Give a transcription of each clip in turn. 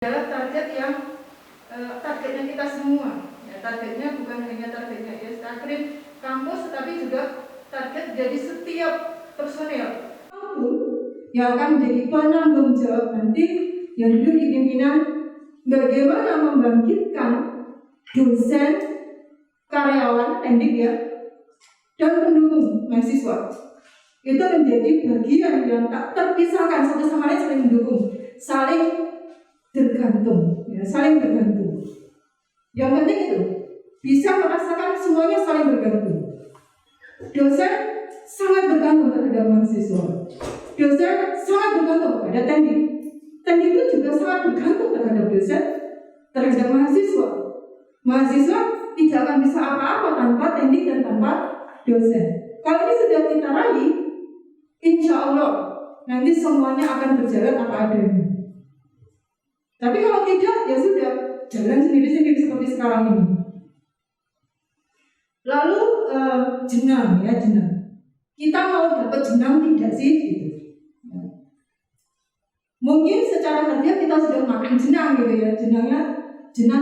adalah target yang targetnya kita semua. Ya, targetnya bukan hanya targetnya IST Akrim kampus, tetapi juga target dari setiap personel yang akan menjadi penanggung jawab nanti yang duduk di pimpinan, bagaimana membangkitkan dosen, karyawan, pendidik ya, dan pendukung mahasiswa. Itu menjadi bagian yang tak terpisahkan, satu sama lain saling mendukung, saling tergantung, ya, saling bergantung. Yang penting itu bisa merasakan semuanya saling bergantung. Dosen sangat bergantung terhadap mahasiswa. Dosen sangat bergantung pada teknik. Teknik itu juga sangat bergantung terhadap dosen, terhadap mahasiswa. Mahasiswa tidak akan bisa apa-apa tanpa teknik dan tanpa dosen. Kalau ini sudah kita raih, insya Allah nanti semuanya akan berjalan apa adanya. Tapi kalau tidak, ya sudah, jalan sendiri-sendiri seperti sekarang ini. Lalu jenang ya, jenang. Kita mau dapat jenang tidak sih? Gitu. Mungkin secara harfiah kita sudah makan jenang gitu ya. Jenang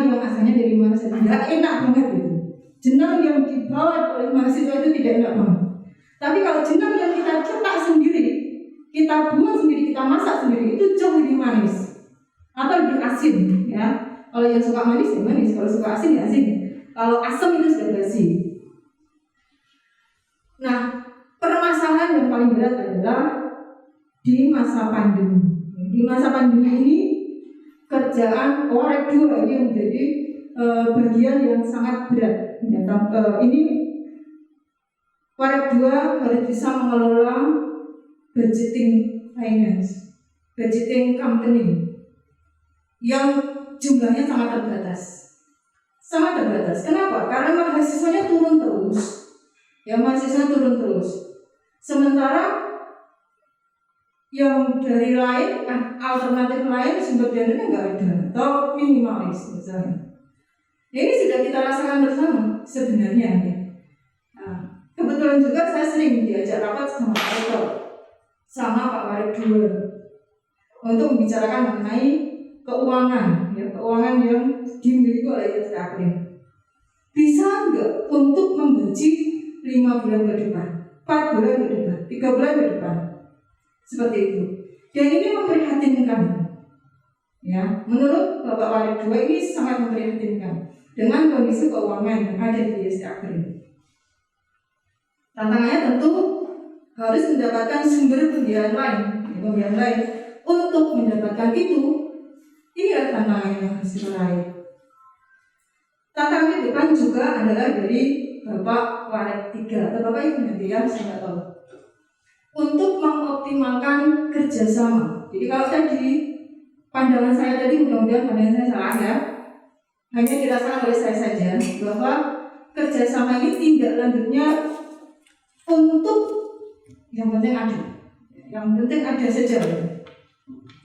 yang asalnya dari mahasiswa tidak enak banget gitu. Jenang yang dibawa oleh mahasiswa itu tidak enak banget. Tapi kalau jenang yang kita cetak sendiri, kita buat sendiri, kita masak sendiri, itu jauh lebih manis atau lebih asin ya. Kalau yang suka manis ya manis, kalau suka asin ya asin. Kalau asam itu sudah basi. Nah, permasalahan yang paling berat adalah di masa pandemi. Di masa pandemi ini kerjaan Orek 2 ini menjadi bagian yang sangat berat. Ini Orek 2 harus bisa mengelola budgeting finance, budgeting company yang jumlahnya sangat terbatas. Sangat terbatas. Kenapa? Karena mahasiswanya turun terus. Ya, mahasiswa turun terus. Sementara yang dari lain, alternatif lain sumber dananya nggak ada atau minimalis misalnya. Ini sudah kita rasakan bersama sebenarnya. Ya. Nah, kebetulan juga saya sering diajak rapat sama Pak Rektor, sama Pak Warek 2 untuk membicarakan mengenai keuangan, ya, keuangan yang dimiliki oleh IST Akrim. Bisa nggak untuk menggaji 5 bulan ke depan, 4 bulan ke depan, 3 bulan ke depan? Seperti itu. Dan ini memprihatinkan. Ya, menurut Bapak Warek 2 ini sangat memprihatinkan dengan kondisi keuangan yang ada di IST Akrim. Tantangannya tentu harus mendapatkan sumber pembiayaan lain, untuk mendapatkan itu. Inilah tantangan yang harus diraih. Tantangan ke depan juga adalah dari Bapak Warek 3 atau Bapak Ibu nanti ya, saya nggak tahu. Untuk mengoptimalkan kerjasama. Jadi kalau tadi pandangan saya tadi, mudah-mudahan pandangan saya salah ya, hanya dirasakan oleh saya saja bahwa kerjasama ini tindak lanjutnya untuk yang penting ada saja,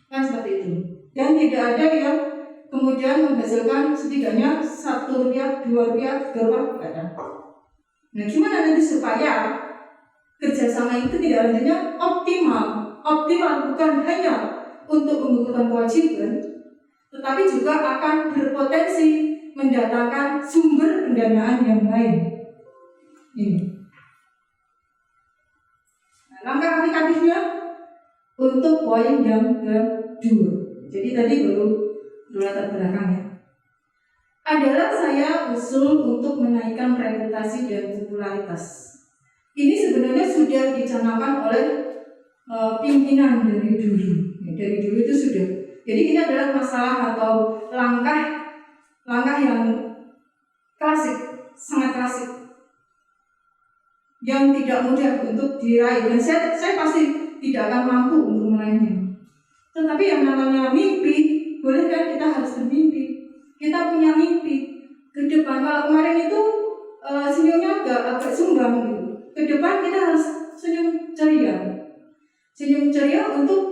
kan seperti itu. Dan tidak ada yang kemudian menghasilkan setidaknya 1 rupiah, 2 rupiah, 3 rupiah, tidak ada. Nah, gimana nanti supaya kerjasama itu tidak lanjutnya optimal bukan hanya untuk menggugurkan kewajiban, tetapi juga akan berpotensi mendatangkan sumber pendanaan yang lain. Ini. Nah, langkah aplikatifnya untuk poin yang kedua. Jadi tadi baru latar belakang ya. Adalah saya usul untuk menaikkan reputasi dan popularitas. Ini sebenarnya sudah dicanangkan oleh pimpinan dari dulu. Dari dulu itu sudah. Jadi ini adalah masalah atau langkah yang klasik, sangat klasik, yang tidak mudah untuk diraih. Dan saya pasti tidak akan mampu untuk meraihnya. Tetapi yang namanya mimpi, boleh kan kita harus bermimpi. Kita punya mimpi ke depan. Kalau kemarin itu senyumnya agak sumbang gitu. Ke depan kita harus senyum ceria untuk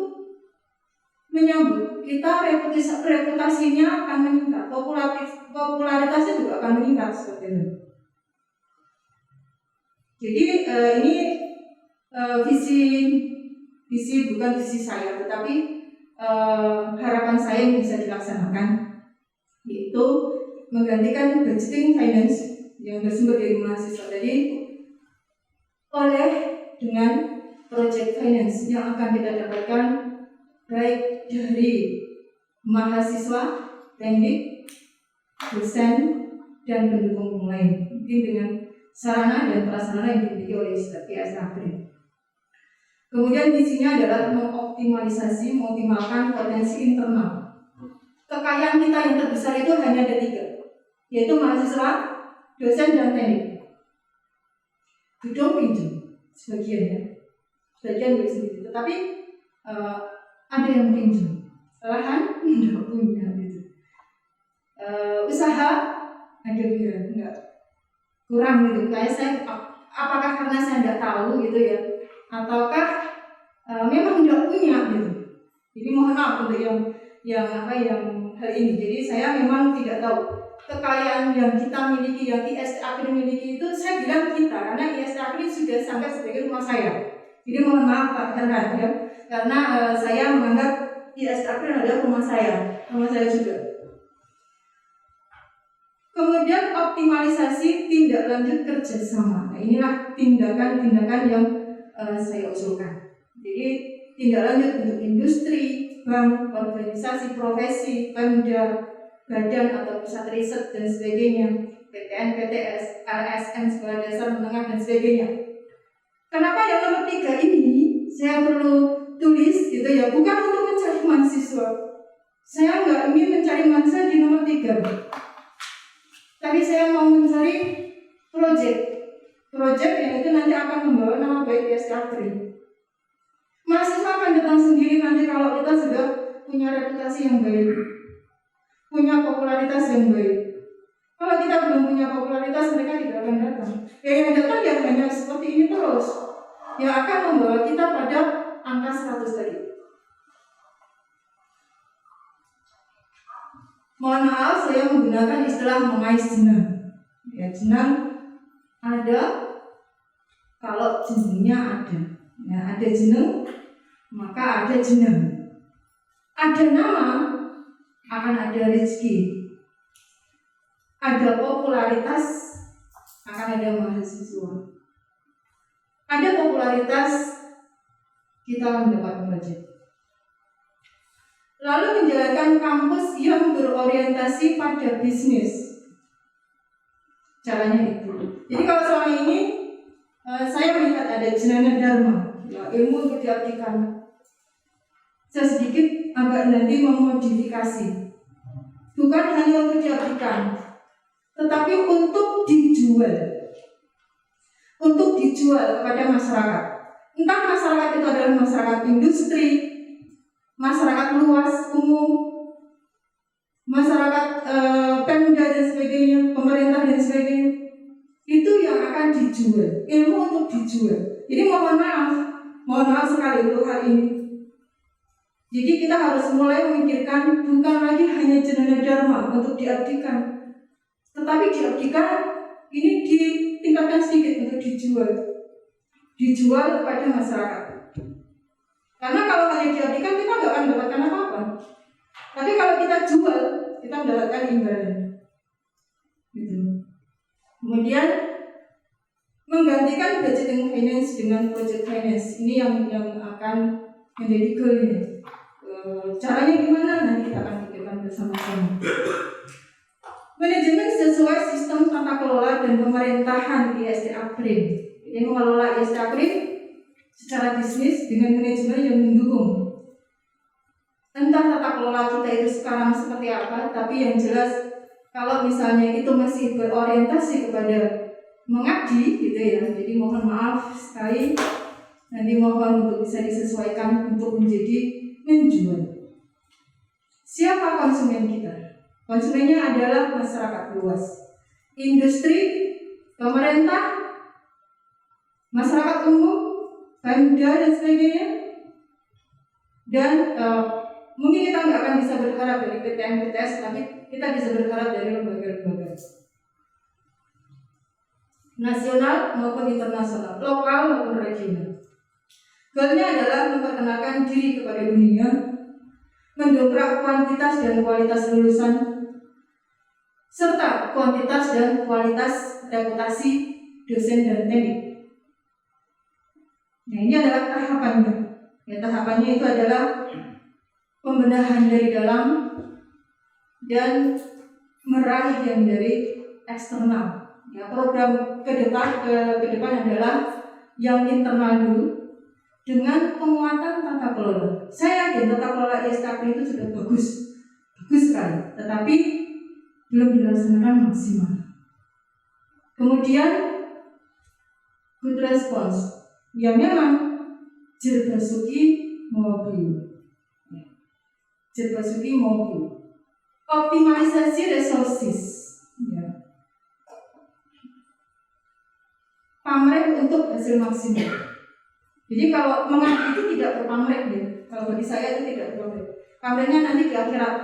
menyambut kita. Reputasinya akan meningkat, popularitasnya juga akan meningkat seperti itu. Jadi ini visi bukan visi saya, tetapi harapan saya yang bisa dilaksanakan, yaitu menggantikan budgeting finance yang bersumber dari mahasiswa tadi oleh dengan project finance yang akan kita dapatkan baik dari mahasiswa, teknik, dosen, dan pendukung yang lain, mungkin dengan sarana dan prasarana yang dimiliki oleh IST Akademi. Kemudian visinya adalah mengoptimalkan potensi internal. Kekayaan kita yang terbesar itu hanya ada 3, yaitu mahasiswa, dosen, dan teknik. Gedung pinjam sebagian ya, sebagian dari sendiri. Tetapi ada yang pinjam, lahan tidak punya gitu. Usaha ada ya, enggak kurang gitu. Kayak saya, apakah karena saya tidak tahu gitu ya, ataukah memang tidak punya gitu. Jadi mohon maaf untuk yang hal ini. Jadi saya memang tidak tahu kekayaan yang kita miliki, yang IST Akademi miliki itu. Saya bilang kita karena IST Akademi sudah sampai sebagai rumah saya. Jadi mohon maaf Pak Herhan ya, karena saya menganggap IST Akademi adalah rumah saya juga. Kemudian optimalisasi tindak lanjut kerjasama. Nah, inilah tindakan-tindakan yang saya usulkan. Jadi tindak lanjut untuk industri, bank, organisasi, profesi, pemda, badan atau pusat riset dan sebagainya, PTN, PTS, LSM, sekolah dasar menengah dan sebagainya. Kenapa yang nomor 3 ini saya perlu tulis gitu ya? Bukan untuk mencari mahasiswa. Saya nggak ingin mencari mahasiswa di nomor 3. Tapi saya mau mencari project yang itu nanti akan membawa nama baik IST Akademi. Mahasiswa akan datang sendiri nanti kalau kita sudah punya reputasi yang baik, punya popularitas yang baik. Kalau kita belum punya popularitas, mereka tidak akan datang. Yang datang ya hanya seperti ini terus, yang akan membawa kita pada angka 100 tadi. Mohon maaf, saya menggunakan istilah mengais jenang. Ya, jenang ada kalau jenengnya ada. Ya, ada jeneng, maka ada jenang. Ada nama, akan ada rezeki. Ada popularitas, akan ada mahasiswa. Ada popularitas, kita mendapat budget. Lalu menjalankan kampus yang berorientasi pada bisnis. Caranya itu. Jadi kalau selama ini saya melihat ada jenana dharma, ya, ilmu untuk diabdikan. Saya sedikit agak nanti memodifikasi. Bukan hanya untuk diabdikan, tetapi untuk dijual. Untuk dijual kepada masyarakat. Entah masyarakat itu adalah masyarakat industri, masyarakat luas umum, masyarakat pemda dan sebagainya, pemerintah dan sebagainya, itu yang akan dijual, ilmu untuk dijual. Jadi mohon maaf sekali untuk hal ini. Jadi kita harus mulai memikirkan bukan lagi hanya jenana dharma untuk diabdikan, tetapi diabdikan ini ditingkatkan sedikit untuk dijual kepada masyarakat. Karena kalau hanya diabdikan kita nggak akan mendapatkan apa-apa. Tapi kalau kita jual, kita mendapatkan imbalan. Gitu. Kemudian menggantikan budgeting finance dengan project finance. Ini yang akan menjadi goalnya. Caranya gimana? Nanti kita akan pikirkan bersama-sama. Manajemen sesuai sistem tata kelola dan pemerintahan IST Akademi. Jadi mengelola IST Akademi secara bisnis dengan manajemen yang mendukung. Entah tata kelola kita itu sekarang seperti apa, tapi yang jelas kalau misalnya itu masih berorientasi kepada mengabdi gitu ya. Jadi mohon maaf sekali, nanti mohon untuk bisa disesuaikan untuk menjadi menjual. Siapa konsumen kita? Konsumennya adalah masyarakat luas, industri, pemerintah, masyarakat umum, pemda dan sebagainya. Dan mungkin kita nggak akan bisa berharap dari PTN PTS, tapi kita bisa berharap dari lembaga-lembaga nasional maupun internasional, lokal maupun regional. Goalnya adalah memperkenalkan diri kepada dunia, mendongkrak kuantitas dan kualitas lulusan, serta kuantitas dan kualitas reputasi dosen dan teknik. Nah, ini adalah tahapannya. Ya, tahapannya itu adalah pembenahan dari dalam dan meraih yang dari eksternal. Ya, program ke depan adalah yang internal dulu dengan penguatan tata kelola. Saya yakin tata kelola ISKP itu sudah bagus sekali, tetapi belum dilaksanakan maksimal. Kemudian good response, ya memang Jerbasuki mobil. Optimalisasi resources, ya. Pamrih untuk hasil maksimal. Jadi kalau mengabdi itu tidak berpamrih, ya. Kalau bagi saya itu tidak berpamrih. Pamrihnya nanti di akhirat,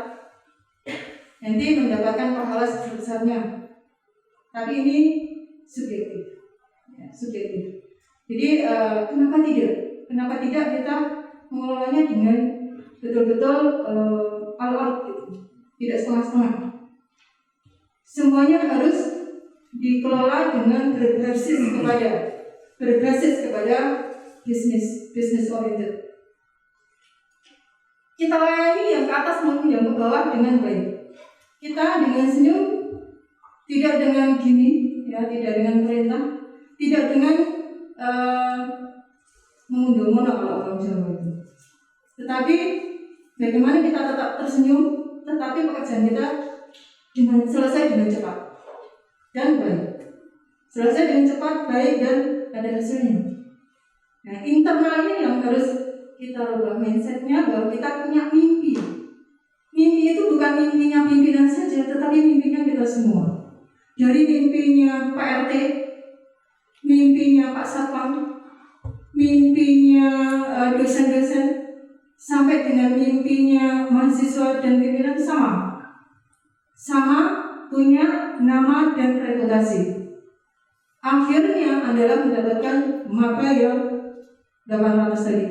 nanti mendapatkan pahala sebesar-besarnya. Tapi ini subjektif, ya, subjektif. Jadi kenapa tidak? Kenapa tidak kita mengelolanya dengan betul-betul all-out gitu, tidak setengah-setengah. Semuanya harus dikelola dengan berbasis kepada business oriented. Kita layani yang ke atas maupun yang ke bawah dengan baik. Kita dengan senyum, tidak dengan gini, ya, tidak dengan perintah, tidak dengan mengundang kalau orang Jawa itu. Tetapi bagaimana kita tetap tersenyum, tetapi pekerjaan kita selesai dengan cepat dan baik. Selesai dengan cepat, baik, dan ada hasilnya. Nah, internal ini yang harus kita rubah mindsetnya, bahwa kita punya mimpi. Mimpi itu bukan mimpinya pimpinan saja, tetapi mimpinya kita semua. Dari mimpinya Pak RT, mimpinya Pak Satpam, mimpinya dosen-dosen, sampai dengan mimpinya mahasiswa dan pimpinan sama punya nama dan reputasi. Akhirnya adalah mendapatkan maba yang 800 tadi.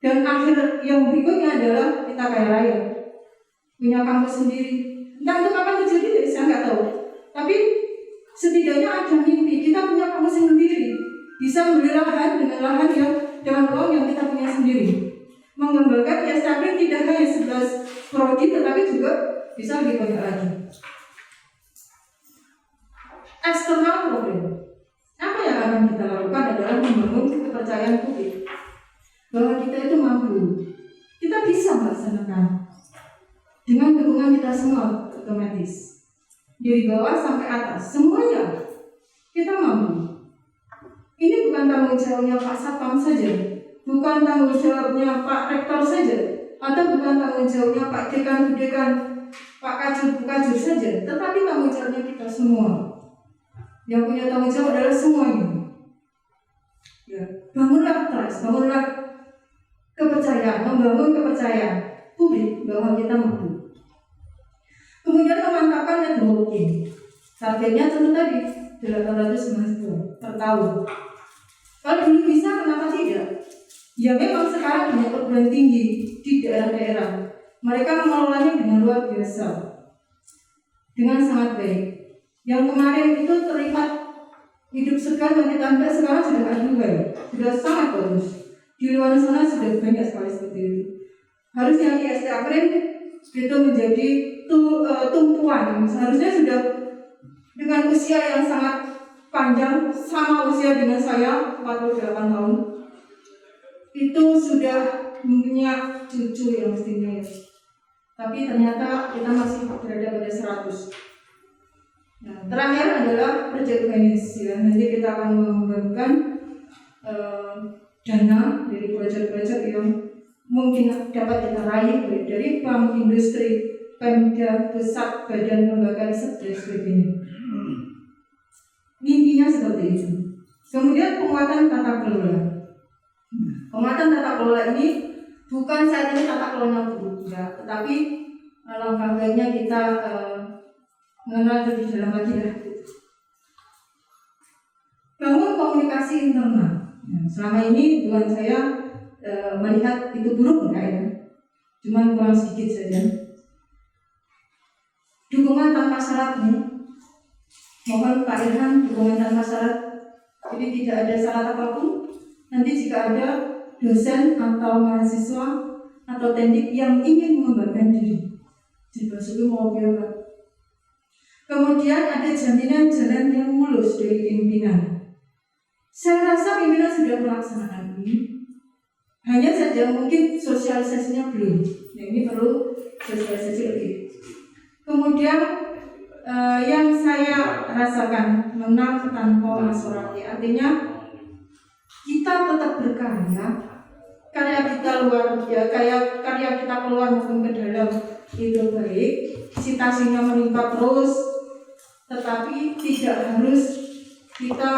Dan akhir yang berikutnya adalah kita kaya raya, punya kampus sendiri. Entah itu kapan terjadi, saya nggak tahu. Tapi setidaknya ada mimpi, kita punya kampus sendiri, bisa membeli lahan dengan lahan yang dengan uang yang kita punya sendiri. Mengembangkan ISKP tidak hanya 11 prodi, tetapi juga bisa lebih banyak lagi. Eksternal problem. Apa yang akan kita lakukan adalah membangun kepercayaan publik bahwa kita itu mampu, kita bisa melaksanakan dengan dukungan kita semua otomatis dari bawah sampai atas, semuanya kita mampu. Ini bukan tanggung jawabnya Pak Satpam saja, bukan tanggung jawabnya Pak Rektor saja, atau bukan tanggung jawabnya Pak Dekan, Pak Kajur saja, tetapi tanggung jawabnya kita semua. Yang punya tanggung jawab adalah semuanya. Ya, bangunlah trust, bangunlah kepercayaan, membangun kepercayaan publik bahwa kita mampu. Kemudian memantapkan networking. Targetnya tentu tadi 800 mahasiswa per tahun. Kalau dulu bisa, kenapa tidak? Ya memang sekarang punya perguruan tinggi di daerah-daerah. Mereka mengelolanya dengan luar biasa, dengan sangat baik. Yang kemarin itu terlihat hidup segar dan ditambah sekarang sudah aduhai, sudah sangat bagus. Di luar sana sudah banyak sekali seperti itu. Harusnya ISKP itu menjadi tumpuan. Seharusnya sudah dengan usia yang sangat panjang, sama usia dengan saya 48 tahun. Itu sudah punya cucu yang mestinya ya. Tapi ternyata kita masih berada pada 100. Nah, terakhir adalah project finance ya. Nanti kita akan mengembangkan dana dari proyek-proyek yang mungkin dapat kita raih dari bank, industri, Pemda, pusat, badan lembaga riset dan sebagainya. Mimpinya seperti itu. Kemudian penguatan tata kelola. Penguatan tata kelola ini bukan saat ini tata kelola buruk, ya, tetapi langkah baiknya kita mengenal lebih dalam lagi lah. Bangun komunikasi internal. Nah, selama ini Tuhan saya melihat itu buruk enggak ya? cuma kurang sedikit saja. Dukungan tanpa syarat nih, mohon Pak Irhan dukungan tanpa syarat. Jadi tidak ada syarat apapun. Nanti jika ada dosen atau mahasiswa atau tendik yang ingin mengembangkan diri, jadi mau biar. Kemudian ada jaminan jalan yang mulus dari pimpinan. Saya rasa pimpinan sudah melaksanakan ini. Hanya saja mungkin sosialisasinya belum. Nah, ini perlu sosialisasi lebih. Kemudian yang saya rasakan menang tanpa masyarakat, artinya kita tetap berkarya, karya kita luar ya, karya kita keluar maupun ke dalam itu baik, cita-cita menimpa terus, tetapi tidak harus kita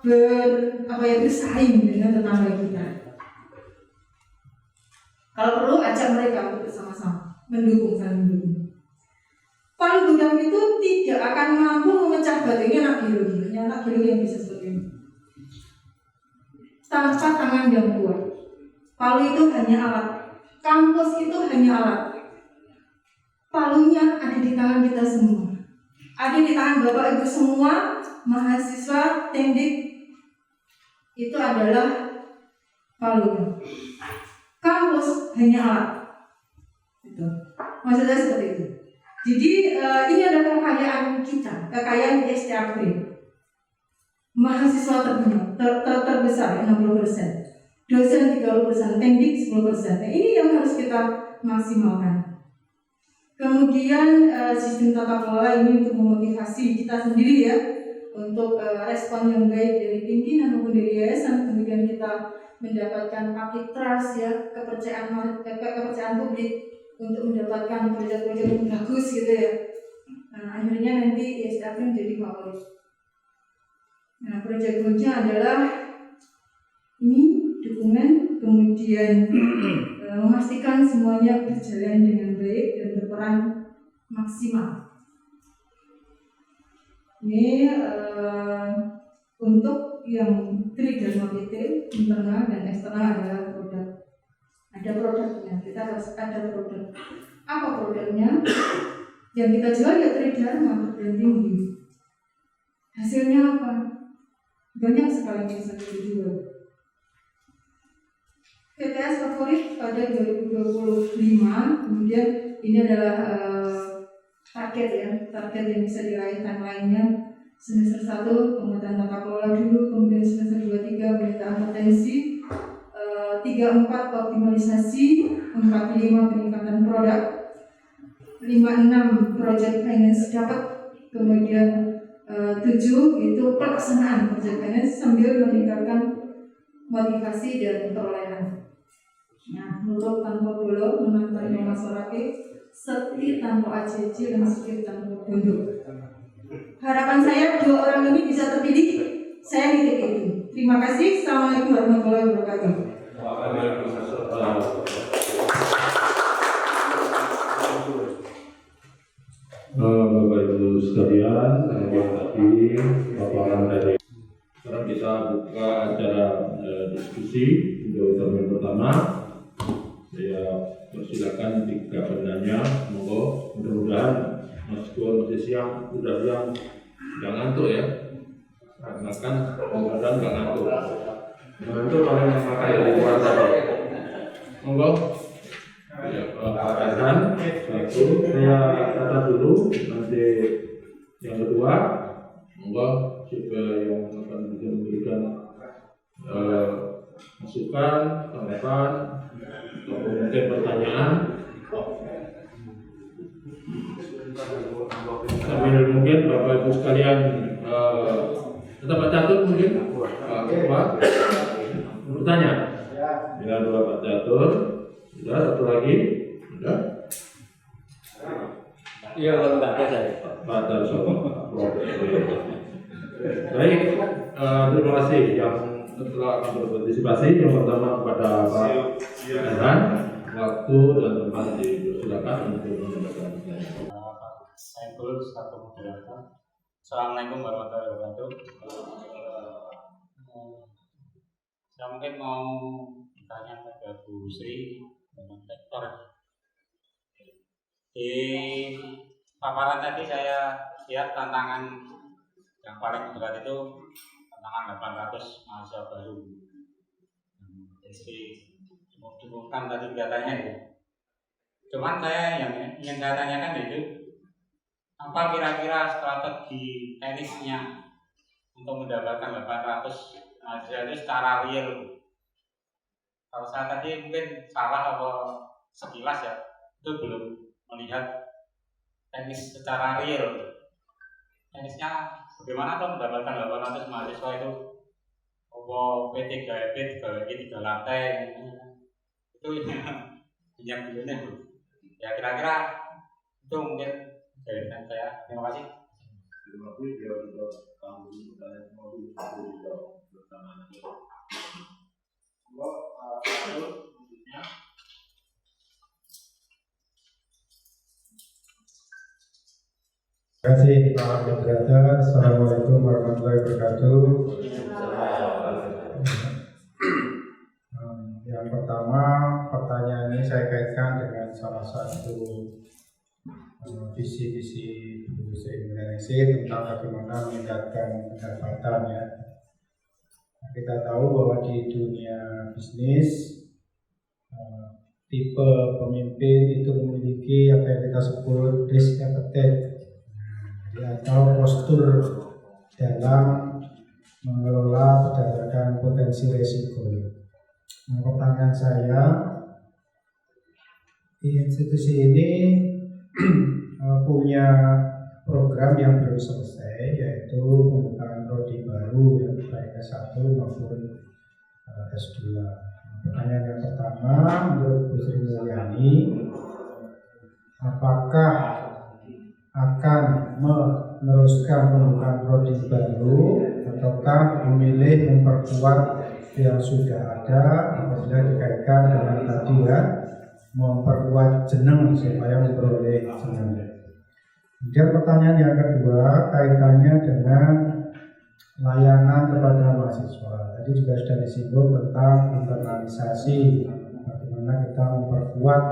bersaing dengan tetangga kita. Kalau perlu ajak mereka untuk bersama-sama saling mendukung. Palu gudang itu tidak akan mampu memecah batunya anak biologi, hanya anak biologi yang bisa seperti ini. Tanpa tangan yang kuat. Palu itu hanya alat, kampus itu hanya alat. Palunya ada di tangan kita semua. Ada di tangan Bapak Ibu semua, mahasiswa, tendik. Itu adalah palunya. Kampus hanya alat. Itu. Maksudnya seperti itu. Jadi ini adalah kekayaan kita, kekayaan IST April. Mahasiswa terbesar 60%, dosen 30%, tendik 10%. Nah, ini yang harus kita maksimalkan. Kemudian sistem tata kelola ini untuk memotivasi kita sendiri ya, untuk respon yang baik dari pimpinan maupun dari yayasan. Kemudian kita mendapatkan public trust ya, kepercayaan publik untuk mendapatkan proyek-proyek yang bagus gitu ya. Nah, akhirnya nanti IST April menjadi favorit. Nah, proyek-proyeknya adalah ini dukungan, kemudian memastikan semuanya berjalan dengan baik dan berperan maksimal. Ini untuk yang Tridharma PT internal dan eksternal adalah produk. Ada produknya, kita harus ada produk. Apa produknya? Yang kita jual ya Tridharma perguruan tinggi. Hasilnya apa? Banyak sekali yang bisa dijual. PTS favorit pada 2025, kemudian ini adalah target yang bisa diraih timeline-nya. Semester 1 penguatan tata kelola dulu, kemudian semester 2-3 pemetaan potensi, 3-4 optimalisasi, 4-5 peningkatan produk, 5-6 project finance dapat, kemudian 7 itu pelaksanaan project finance sambil meningkatkan motivasi dan perolehan. Nah, menurut tanpa bolong, menang tanpa masyarakat, setir tanpa ACC dan setir tanpa bunduk. Harapan saya 2 orang ini bisa terpilih. Saya nitip itu. Terima kasih. Assalamualaikum warahmatullahi wabarakatuh. Bapak Ibu sekalian, tadi paparan dari. Sekarang kita buka acara diskusi untuk termin pertama. Saya persilakan 3 penanya, monggo. Mudah-mudahan meskipun masih siang, udah siang, jangan ngantuk ya. Makan, mudah-mudahan nggak ngantuk. Ngantuk paling makan dari luar tadi. Monggo. Ya, Pak Irhan, satu, saya catat dulu. Nanti yang kedua, monggo siapa yang akan bisa memberikan masukan, tanggapan, atau mungkin pertanyaan. Sambil mungkin Bapak Ibu sekalian tetap catur mungkin Pak bertanya. Bila 2 Pak catur, sudah 1 lagi, sudah. Iya, kalau nggak ada saya. Pak Darsono. Baik, terima kasih yang telah berpartisipasi. Yang pertama kepada Pak Irhan, waktu dan tempat dipersilakan untuk menyampaikan. Saya Saiful selaku moderator. Assalamualaikum warahmatullahi wabarakatuh. Saya mungkin mau bertanya kepada Bu Sri dengan rektor Di paparan tadi saya lihat tantangan yang paling berat itu tantangan 800 mahasiswa baru. Jadi diumumkan tadi katanya itu. Cuman saya yang ingin saya tanyakan itu, apa kira-kira strategi teknisnya untuk mendapatkan 800 mahasiswa itu secara real? Kalau saya tadi mungkin salah atau sekilas ya, itu belum melihat teknis secara real. Teknisnya bagaimana tuh mendapatkan 800 mahasiswa itu? PT GP 3 lantai itu yang dulunya. Ya kira-kira itu mungkin dari saya. Terima kasih. Terima kasih dia juga kamu dan mau juga bersama. Selanjutnya. Terima kasih Pak Moderator. Assalamualaikum warahmatullahi wabarakatuh. Yang pertama, pertanyaan ini saya kaitkan dengan salah satu visi-visi industri Indonesia tentang bagaimana meningkatkan pendapatan ya. Kita tahu bahwa di dunia bisnis tipe pemimpin itu memiliki apa yang kita sebut risk appetite atau postur dalam mengelola berdasarkan potensi risiko. Nah, pertanyaan saya, di institusi ini punya program yang belum selesai, yaitu pembukaan prodi baru yang baik S1 maupun S2. Pertanyaan yang pertama, menurut Bu Sri Mulyani, apakah akan meneruskan pembukaan prodi baru ataukah memilih memperkuat yang sudah ada apabila dikaitkan dengan tadi ya, memperkuat jeneng supaya memperoleh jeneng. Kemudian pertanyaan yang kedua kaitannya dengan layanan kepada mahasiswa. Tadi juga sudah disinggung tentang internalisasi, bagaimana kita memperkuat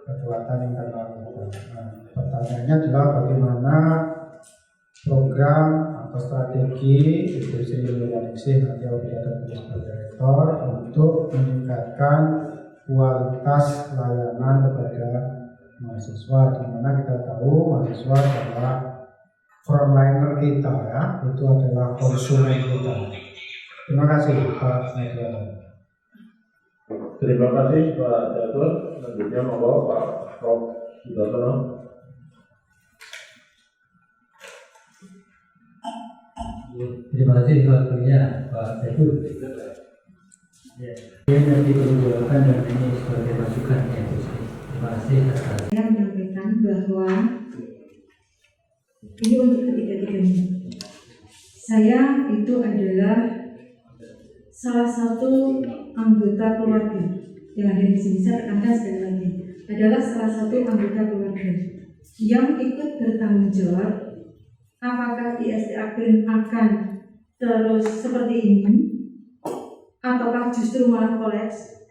kekuatan internal kita. Nah, pertanyaannya adalah bagaimana program atau strategi industri Indonesia nanti apabila sebagai rektor untuk meningkatkan kualitas layanan kepada mahasiswa, di mana kita tahu mahasiswa adalah frontliner kita ya, itu adalah konsumen kita. Terima kasih Pak Medran. Terima kasih Pak Datur. Selanjutnya monggo Pak Prof. Sudarsono. Terima kasih waktunya Pak Datur. Ya, ini nanti perjalanan dan ini sebagai masukan ya. Terima kasih atas. Saya menyampaikan bahwa ini untuk ketiga-tiganya. Saya itu adalah salah satu anggota keluarga yang ada di sini. Saya tekankan sekali lagi, adalah salah satu anggota keluarga yang ikut bertanggung jawab apakah ISD Akrin akan terus seperti ini ataukah justru malah kolaps,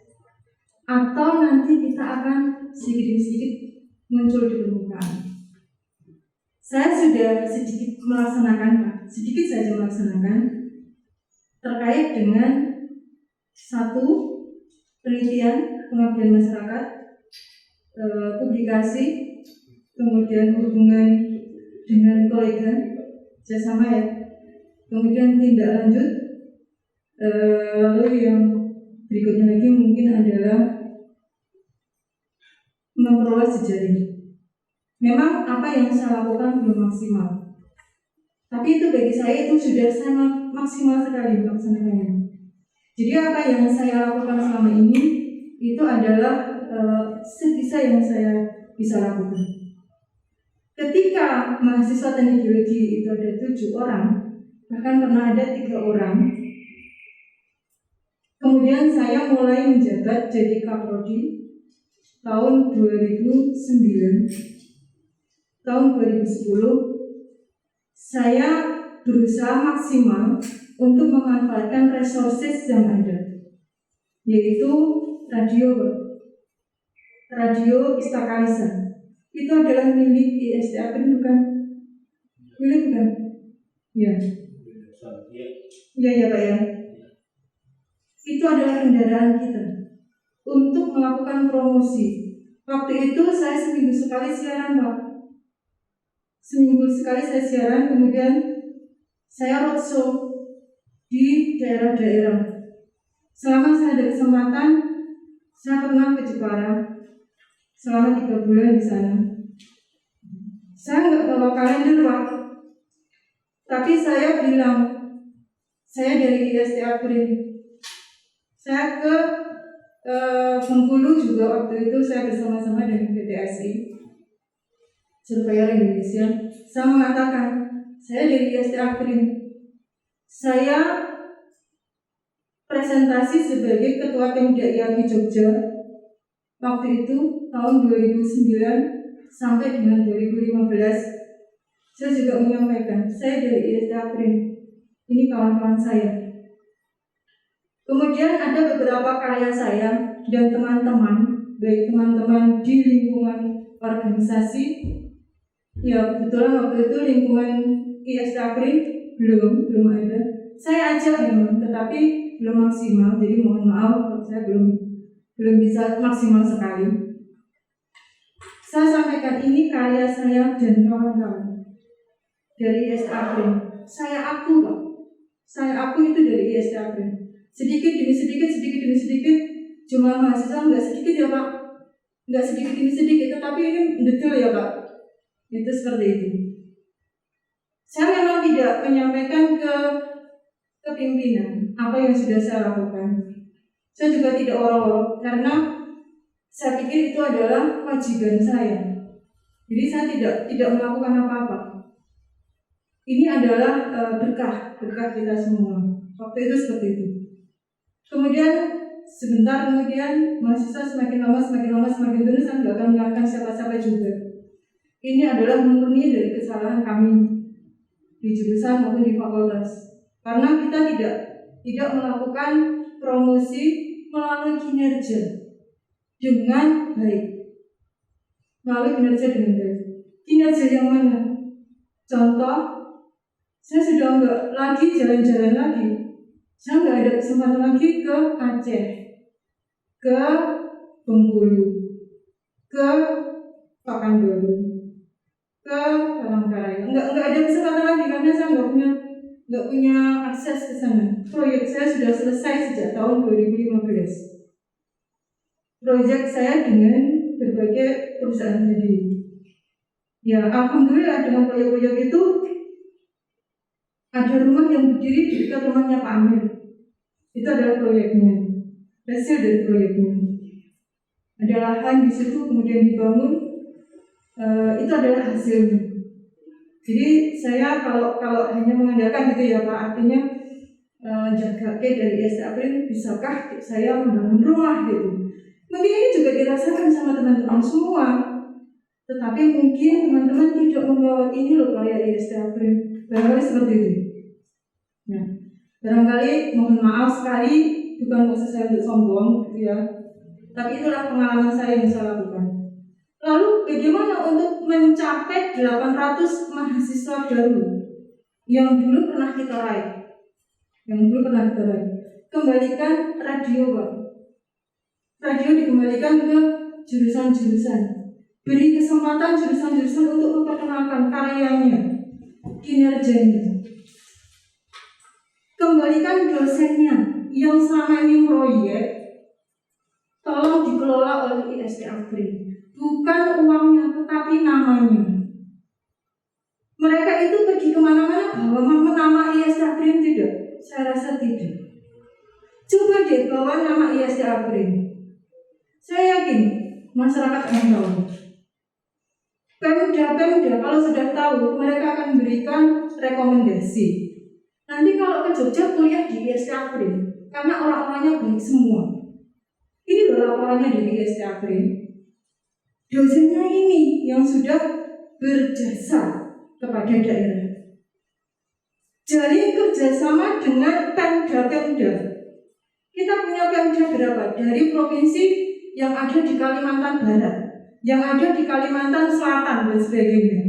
atau nanti kita akan sedikit-sedikit muncul di permukaan. Saya sudah sedikit saja melaksanakan terkait dengan satu penelitian pengabdian masyarakat, publikasi, kemudian hubungan dengan kolega, kerjasama ya, kemudian tindak lanjut, lalu yang berikutnya lagi mungkin adalah memperluas jejaring. Memang apa yang saya lakukan belum maksimal, tapi itu bagi saya itu sudah sangat maksimal sekali melaksanakannya. Jadi apa yang saya lakukan selama ini itu adalah sebisa yang saya bisa lakukan. Ketika mahasiswa teknik geologi itu ada 7 orang, bahkan pernah ada 3 orang. Kemudian saya mulai menjabat jadi Kaprodi tahun 2009. Tahun 2010 saya berusaha maksimal untuk memanfaatkan resources yang ada, yaitu radio Istakalisa itu adalah milik ISD Aprin bukan? Milik bukan? Ya. Ya Pak ya. Itu adalah kendaraan kita untuk melakukan promosi. Waktu itu saya seminggu sekali siaran Pak. Seminggu sekali saya siaran, kemudian saya roadshow di daerah-daerah. Selama saya ada kesempatan, saya pernah ke Jepara selama 3 bulan di sana. Saya nggak bawa kalender Pak, tapi saya bilang saya dari ISD Aprin. Saya ke Bengkulu juga waktu itu saya bersama-sama dengan PTSI Surveyor Indonesia. Saya mengatakan saya dari ISD Aprin. Saya presentasi sebagai Ketua Pemda IAPI Jogja waktu itu tahun 2009 sampai dengan 2015. Saya juga menyampaikan saya dari ISD Aprin. Ini kawan-kawan saya. Kemudian ada beberapa karya saya dan teman-teman, baik teman-teman di lingkungan organisasi, ya kebetulan waktu itu lingkungan ISD Aprin belum ada. Saya ajak memang, tetapi belum maksimal. Jadi mohon maaf, saya belum bisa maksimal sekali. Saya sampaikan ini karya saya dan kawan-kawan dari ISD Aprin. Saya aku Pak, saya aku itu dari ISD Aprin. Sedikit demi sedikit, jumlah mahasiswa nggak sedikit ya Pak, nggak sedikit demi sedikit, tetapi ini betul ya Pak, itu seperti itu. Saya memang tidak menyampaikan ke pimpinan apa yang sudah saya lakukan. Saya juga tidak orang-orang karena saya pikir itu adalah kewajiban saya. Jadi saya tidak melakukan apa-apa. Ini adalah berkah kita semua. Waktu itu seperti itu. Kemudian sebentar kemudian mahasiswa semakin lama semakin turun, saya nggak akan menyalahkan siapa-siapa juga. Ini adalah murni dari kesalahan kami di jurusan maupun di fakultas. Karena kita tidak melakukan promosi melalui kinerja dengan baik. Kinerja yang mana? Contoh, saya sudah nggak lagi jalan-jalan lagi. Saya nggak ada kesempatan lagi ke Aceh, ke Bengkulu, ke Pekanbaru, ke Palangkaraya. Nggak ada kesempatan lagi karena saya nggak punya akses ke sana. Proyek saya sudah selesai sejak tahun 2015. Proyek saya dengan berbagai perusahaan tadi. Ya, alhamdulillah dengan proyek-proyek itu ada rumah yang berdiri di dekat rumahnya Pak Amir. Itu adalah proyeknya, hasil dari proyeknya. Ada lahan di situ kemudian dibangun, itu adalah hasilnya. Jadi saya kalau hanya mengandalkan gitu ya Pak, artinya jaga dari ISD Aprin, bisakah saya membangun rumah gitu? Mungkin ini juga dirasakan sama teman-teman semua. Tetapi mungkin teman-teman tidak membawa ini loh karya ISD Aprin. Barangkali seperti itu. Nah, barangkali mohon maaf sekali, bukan maksud saya untuk sombong gitu ya. Tapi itulah pengalaman saya yang saya lakukan. Lalu bagaimana untuk mencapai 800 mahasiswa baru yang dulu pernah kita raih? Kembalikan radio Pak. Radio dikembalikan ke jurusan-jurusan. Beri kesempatan jurusan-jurusan untuk memperkenalkan karyanya, kinerjanya. Kembalikan dosennya yang selama ini proyek, tolong dikelola oleh ISD Aprin. Bukan uangnya, tetapi namanya. Mereka itu pergi kemana-mana bawa nama ISD Aprin tidak? Saya rasa tidak. Coba deh bawa nama ISD Aprin. Saya yakin masyarakat akan tahu. Pemda kalau sudah tahu, mereka akan memberikan rekomendasi. Nanti kalau ke Jogja kuliah di ISD Aprin, karena orang-orangnya baik semua. Ini loh laporannya dari ISD Aprin. Dosennya ini yang sudah berjasa kepada daerah. Jalin kerjasama dengan Pemda. Kita punya Pemda berapa? Dari provinsi yang ada di Kalimantan Barat, yang ada di Kalimantan Selatan dan sebagainya.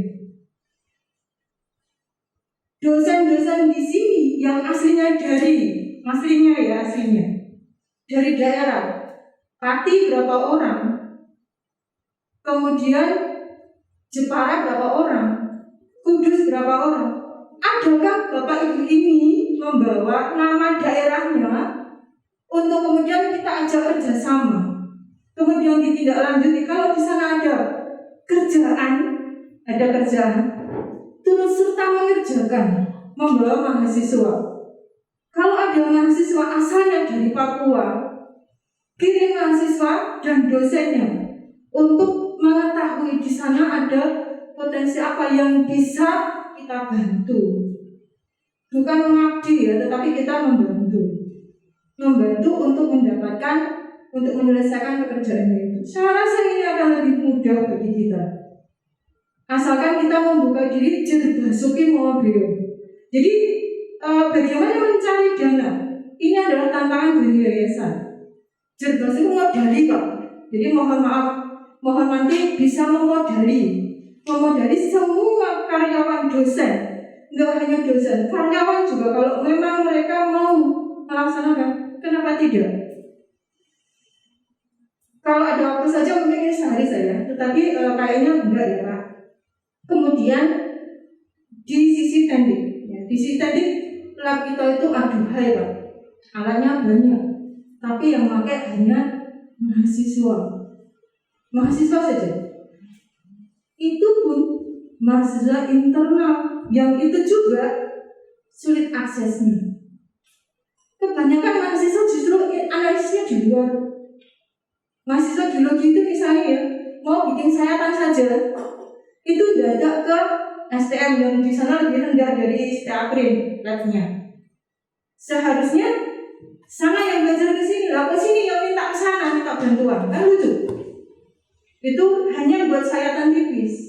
Dosen-dosen di sini yang aslinya dari daerah, Pati berapa orang, kemudian Jepara berapa orang, Kudus berapa orang. Adakah Bapak Ibu ini membawa nama daerahnya untuk kemudian kita ajak kerjasama, kemudian ditindaklanjuti? Kalau di sana ada kerjaan, turut serta mengerjakan, membawa mahasiswa. Kalau ada mahasiswa asalnya dari Papua, kirim mahasiswa dan dosennya untuk mengetahui di sana ada potensi apa yang bisa kita bantu. Bukan mengabdi ya, tetapi kita membantu untuk mendapatkan, untuk menyelesaikan pekerjaan itu. Saya rasa ini akan lebih mudah bagi kita, asalkan kita membuka diri jadi basuki mobil. Jadi bagaimana mencari dana? Ini adalah tantangan dari yayasan. Jerbasi memodali Pak. Jadi mohon nanti bisa memodali semua karyawan dosen. Enggak hanya dosen, karyawan juga kalau memang mereka mau melaksanakan, kenapa tidak? Kalau ada waktu saja mungkin ini sehari saya, tetapi kayaknya enggak ya Pak. Kemudian di sisi teknik, lab kita itu aduhai Pak, alatnya banyak, tapi yang pakai hanya mahasiswa saja. Itu pun mahasiswa internal yang itu juga sulit aksesnya. Kebanyakan mahasiswa justru analisisnya di luar. Mahasiswa geologi itu misalnya ya, mau bikin sayatan saja, itu dadak ke STM yang di sana lebih rendah dari STAPRIN labnya. Seharusnya sana yang belajar ke sini yang minta ke sana, minta bantuan, kan lucu. Itu hanya buat sayatan tipis.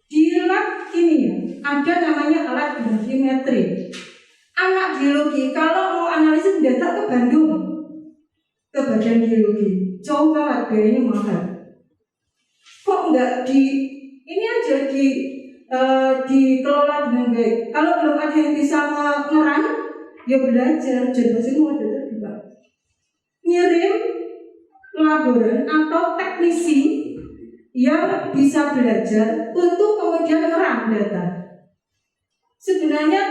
Di lab ini ya, ada namanya alat gravimetri. Anak geologi kalau mau analisis data ke Bandung, ke Badan Geologi, jauh banget, biayanya mahal. Kok enggak dikelola dengan baik? Kalau belum ada yang bisa ngerang, ya belajar. Jadi semua data juga ngirim laboran atau teknisi yang bisa belajar untuk kemudian ngerang data. Sebenarnya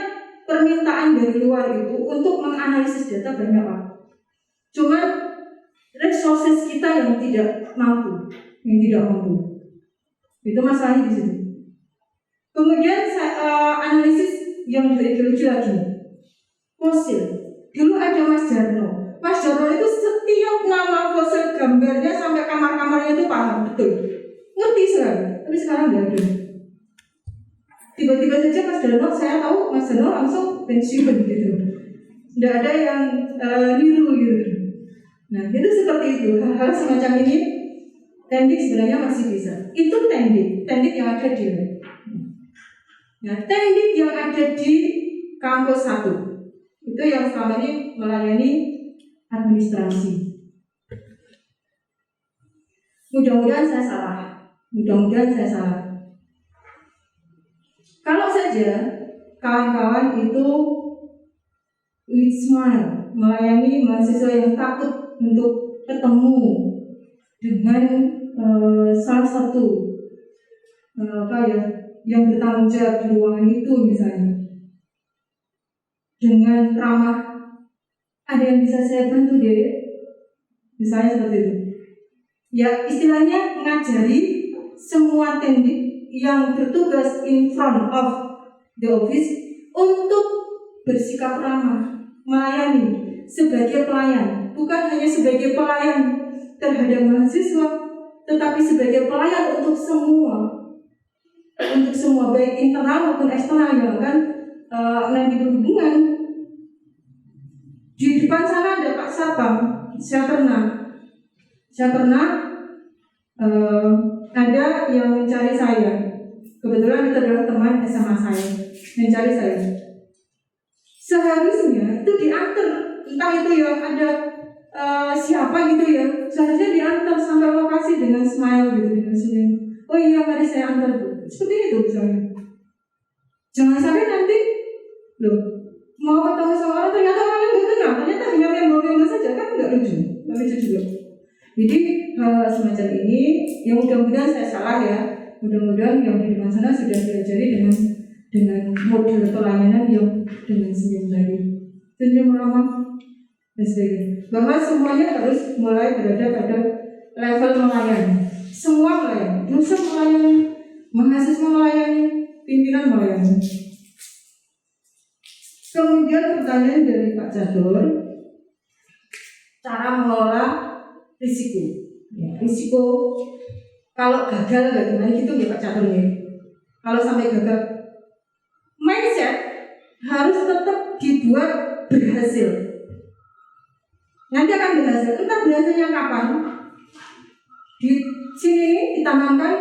permintaan dari luar itu untuk menganalisis data banyak Pak. Cuma resources kita yang tidak mampu. Itu masalahnya di situ. Kemudian analisis yang dari geologi lagi, fosil. Dulu ada Mas Jarno. Mas Jarno itu setiap nama fosil gambarnya sampai kamar-kamarnya itu paham betul, ngerti sekali. Tapi sekarang nggak ada. Tiba-tiba saja saya tahu Mas Jarno langsung pensiun gitu. Nggak ada yang niru gitu. Nah itu seperti itu, hal-hal semacam ini teknik sebenarnya masih bisa. Itu teknik yang ada di lab. Nah teknik yang ada di kampus 1 itu yang selama ini melayani administrasi. Mudah-mudahan saya salah. Kalau saja kawan-kawan itu with smile melayani mahasiswa yang takut untuk ketemu dengan salah satu yang bertanggung jawab di ruangan itu misalnya, dengan ramah, ada yang bisa saya bantu deh, misalnya seperti itu. Ya istilahnya ngajari semua teknik yang bertugas in front of the office untuk bersikap ramah, melayani sebagai pelayan, bukan hanya sebagai pelayan terhadap mahasiswa, tetapi sebagai pelayan untuk semua baik internal maupun eksternal yang akan nanti berhubungan. Di depan sana ada Pak Satpam. Saya pernah ada yang mencari saya. Kebetulan itu adalah teman SMA saya mencari saya. Seharusnya itu diantar, entah itu yang ada siapa gitu ya, seharusnya diantar sampai lokasi dengan smile gitu, dengan senyum. Oh iya, mari saya antar. Seperti itu misalnya. Jangan sampai nanti loh mau ketemu sama orang ternyata orangnya nggak kenal, ternyata hanya membel saja, kan nggak lucu juga. Jadi semacam ini yang mudah-mudahan saya salah ya, mudah-mudahan yang di depan sana sudah diajari dengan model pelayanan yang dengan senyum tadi, senyum ramah dan sebagainya. Bahwa semuanya harus mulai berada pada level melayani. Semua melayani, dosen melayani, mahasiswa melayani, pimpinan melayani. Kemudian pertanyaan dari Pak Jador, cara mengelola risiko. Ya, risiko kalau gagal bagaimana gitu ya Pak Jador ya. Kalau sampai gagal, mindset harus tetap dibuat berhasil. Nanti akan berhasil. Entah berhasilnya kapan. Di sini ditanamkan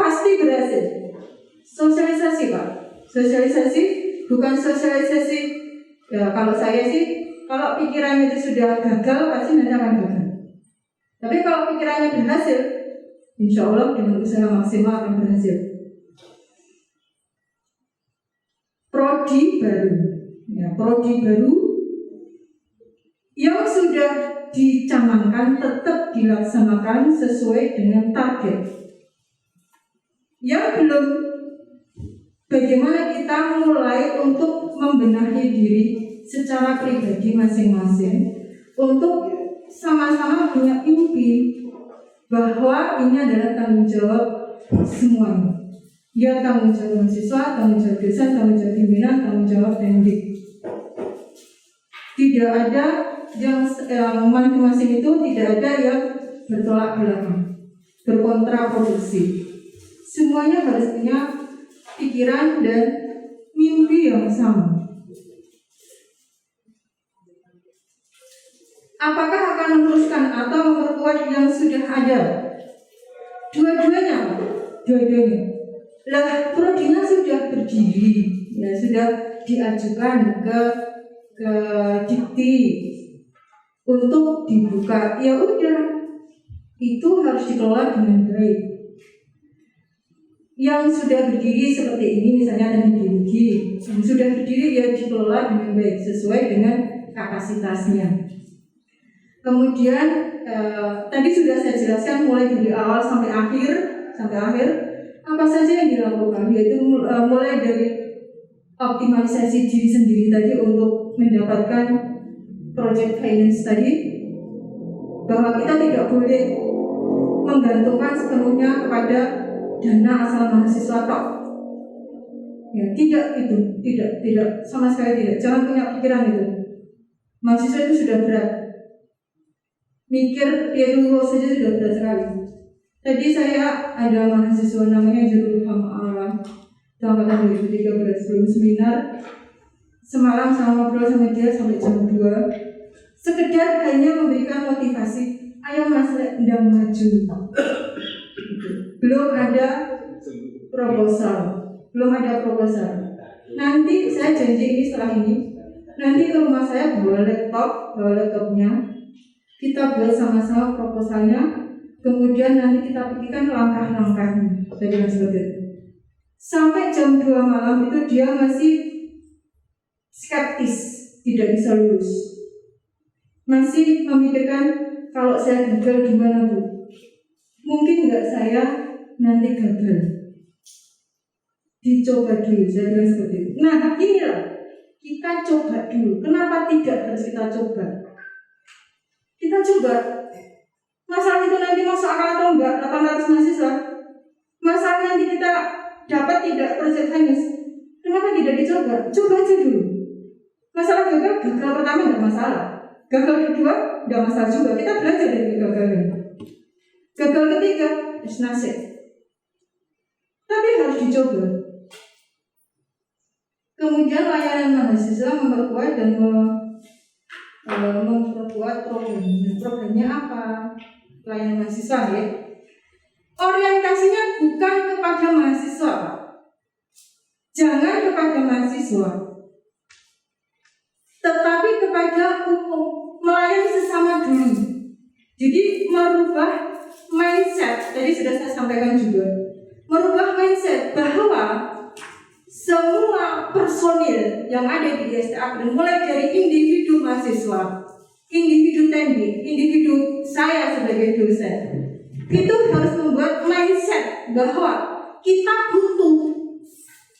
pasti berhasil. Sosialisasi Pak. Sosialisasi bukan sosialisasi. Ya kalau saya sih, kalau pikirannya itu sudah gagal pasti nanti akan gagal. Tapi kalau pikirannya berhasil, insya Allah dengan usaha maksimal akan berhasil. Prodi baru, ya, prodi baru yang sudah dicanangkan tetap dilaksanakan sesuai dengan target. Yang belum, bagaimana kita mulai untuk membenahi diri secara pribadi masing-masing untuk sama-sama punya mimpi bahwa ini adalah tanggung jawab semuanya. Ya tanggung jawab mahasiswa, tanggung jawab dosen, tanggung jawab pimpinan, tanggung jawab pendidik. Tidak ada yang masing-masing itu tidak ada yang bertolak belakang, berkontraproduksi. Semuanya harus punya pikiran dan mimpi yang sama. Apakah akan meneruskan atau memperkuat yang sudah ada? Dua-duanya, dua-duanya. Lah, prodinya sudah berdiri, ya sudah diajukan ke dikti untuk dibuka. Ya udah, itu harus dikelola dengan baik. Yang sudah berdiri seperti ini, misalnya teknologi, yang sudah berdiri ya dikelola dengan baik sesuai dengan kapasitasnya. Kemudian tadi sudah saya jelaskan mulai dari awal sampai akhir apa saja yang dilakukan, yaitu mulai dari optimalisasi diri sendiri tadi untuk mendapatkan project finance tadi, bahwa kita tidak boleh menggantungkan sepenuhnya kepada dana asal mahasiswa tok. Ya, tidak sama sekali tidak. Jangan punya pikiran itu. Mahasiswa itu sudah berat. Mikir dia dulu saja sudah berat sekali. Tadi saya ada mahasiswa namanya Jurul Hama'ala tahun 2013 sebelum seminar. Semalam sama ngobrol sama dia sampai jam 2. Sekedar hanya memberikan motivasi, ayo mas ndang maju. Belum ada proposal. Nanti saya janji ini setelah ini, nanti ke rumah saya bawa laptopnya, kita buat sama-sama proposalnya. Kemudian nanti kita pikirkan langkah-langkahnya. Saya bilang seperti itu. Sampai jam 2 malam itu dia masih skeptis, tidak bisa lulus. Masih memikirkan kalau saya gagal gimana Bu? Mungkin nggak saya nanti gagal. Dicoba dulu, saya bilang seperti itu. Nah inilah, kita coba dulu. Kenapa tidak harus kita coba? Kita coba. Masalah itu nanti masuk akal atau enggak 800 mahasiswa. Masalah nanti kita dapat tidak project finance, kenapa tidak dicoba? Coba aja dulu. Masalah gagal pertama enggak masalah, gagal kedua enggak masalah juga. Kita belajar dari kegagalan. Gagal ketiga harus nasib, tapi harus dicoba. Kemudian layanan mahasiswa memperkuat dan memperkuat programnya apa? Layanan mahasiswa ya. Orientasinya bukan kepada mahasiswa, Pak. Jangan kepada mahasiswa, tetapi kepada umum, melayani sesama dulu. merubah mindset. Tadi sudah saya sampaikan juga, merubah mindset bahwa semua personil yang ada di IST Akademi, mulai dari individu mahasiswa, individu teknik, individu saya sebagai dosen, itu harus membuat mindset bahwa kita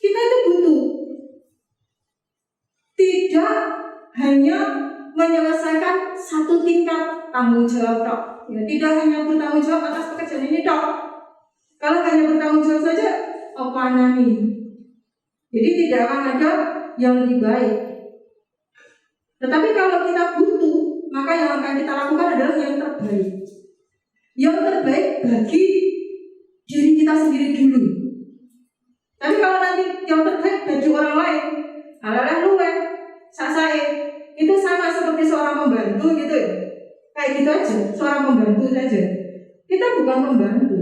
itu butuh, tidak hanya menyelesaikan satu tingkat tanggung jawab tok, ya, tidak hanya bertanggung jawab atas pekerjaan ini tok. Kalau hanya bertanggung jawab saja, apa nih? Jadi tidak akan ada yang lebih baik. Tetapi kalau kita butuh, maka yang akan kita lakukan adalah yang terbaik. Yang terbaik bagi diri kita sendiri dulu. Tapi kalau nanti yang terbaik bagi orang lain, alalah luwe, sasae, itu sama seperti seorang pembantu gitu ya. Kayak gitu aja, seorang pembantu saja. Kita bukan pembantu.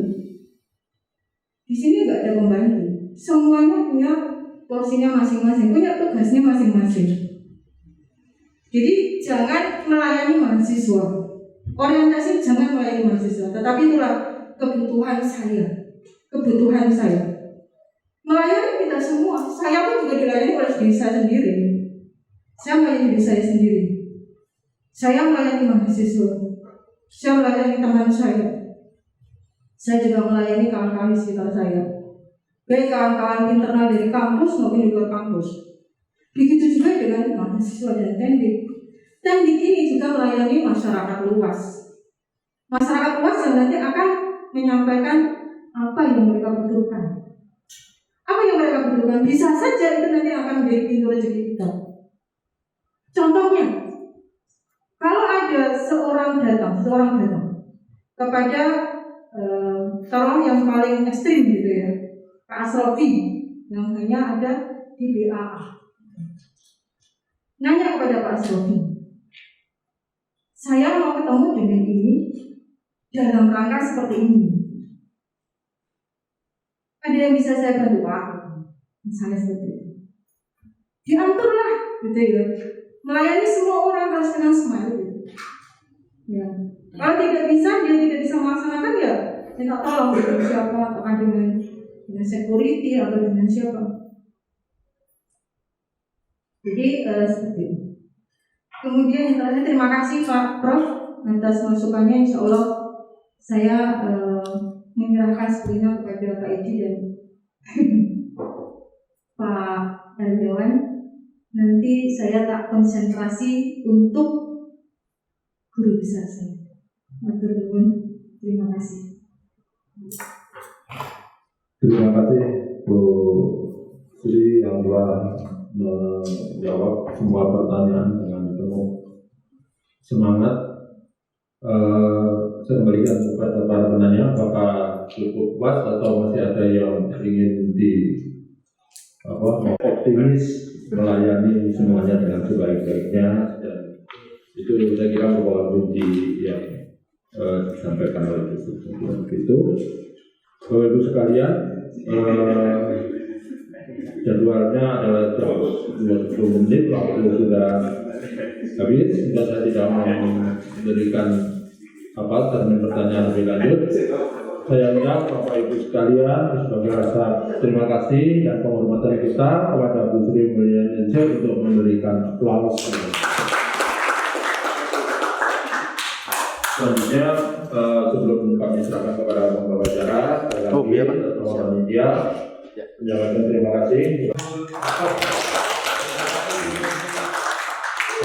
Di sini nggak ada pembantu. Semuanya punya porsinya masing-masing, punya tugasnya masing-masing. Jadi jangan melayani mahasiswa. Orientasi jangan melayani mahasiswa, tetapi itulah kebutuhan saya. Kebutuhan saya. Melayani kita semua. Saya pun juga dilayani oleh diri saya sendiri. Saya melayani diri saya sendiri. Saya melayani mahasiswa. Saya melayani teman saya. Saya juga melayani kawan-kawan di sekitar saya. Baik kawan-kawan internal dari kampus maupun di luar kampus. Begitu juga dengan mahasiswa dan teknik. Teknik ini juga melayani masyarakat luas. Masyarakat luas yang nanti akan menyampaikan apa yang mereka butuhkan. Apa yang mereka butuhkan bisa saja itu nanti akan menjadi pintu rezeki kita. Contohnya, kalau ada seorang datang kepada tolong yang paling ekstrim gitu ya, Pak Asrofi yang hanya ada di BAA. Nanya kepada Pak Asrofi, saya mau ketemu dengan ini dalam rangka seperti ini. Ada yang bisa saya bantu Pak? Misalnya seperti itu. Diaturlah gitu ya. Melayani semua orang harus dengan smile gitu. Ya. Kalau tidak bisa, dia tidak bisa melaksanakan ya minta tolong dengan siapa, apakah dengan security atau dengan siapa. Jadi seperti itu. Kemudian yang terakhir, terima kasih Pak Prof atas masukannya. Insya Allah saya menyerahkan sepenuhnya kepada Pak Edi dan Pak Eldewan. Nanti saya tak konsentrasi untuk guru besar saya. Matur nuwun, terima kasih. Terima kasih Bu Sri yang telah menjawab semua pertanyaan dengan penuh semangat. Saya kembalikan kepada para penanya, apakah cukup puas atau masih ada yang ingin optimis melayani semuanya dengan sebaik-baiknya, dan itu saya kira merupakan kunci yang disampaikan oleh Bu Sri. Begitu, Bapak Ibu sekalian, jadwalnya adalah jam 20 menit, waktu sudah habis. Jika saya tidak mau memberikan termin pertanyaan lebih lanjut, saya undang Bapak Ibu sekalian sebagai rasa terima kasih dan penghormatan kita kepada Bu Sri Mulyani untuk memberikan aplaus. Selanjutnya, sebelum kami serahkan kepada pembawa acara, teman-teman media menyampaikan terima kasih.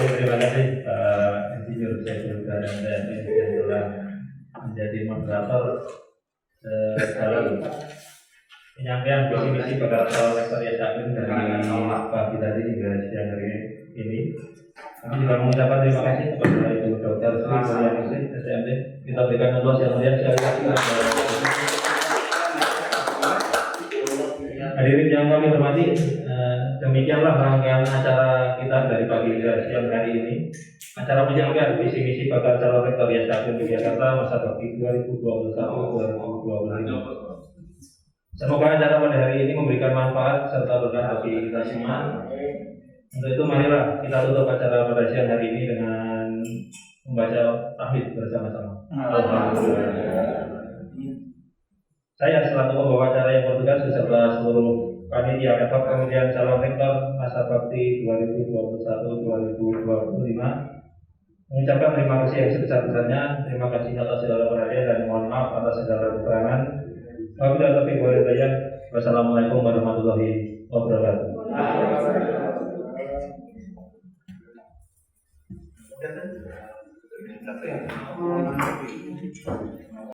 Terima kasih Pak Insinyur Saiful Karim dan yang telah menjadi moderator dalam penyampaian visi misi pada Rektor Yasamin dari pagi tadi hingga siang hari ini. Kami juga mengucapkan terima kasih kepada Ibu Dr. Sri Mulyani SMD. Kita berikan aplaus yang meriah sekali lagi. Hadirin yang kami hormati, demikianlah rangkaian acara kita dari pagi hingga siang hari ini. Acara penyampaian visi misi bakal calon rektor Yasamin Yogyakarta masa bakti 2021-2025. Semoga acara pada hari ini memberikan manfaat serta berkah bagi kita semua. Untuk itu marilah kita tutup acara pada siang hari ini dengan membaca tahmid bersama-sama. Alhamdulillah. Saya selaku pembawa acara yang bertugas beserta seluruh panitia rektor kemudian calon rektor masa bakti 2021-2025 mengucapkan terima kasih yang sebesar-besarnya. Terima kasih atas segala perhatian dan mohon maaf atas segala kekurangan. Wabillahi taufiq wal hidayah. Wassalamualaikum warahmatullahi wabarakatuh.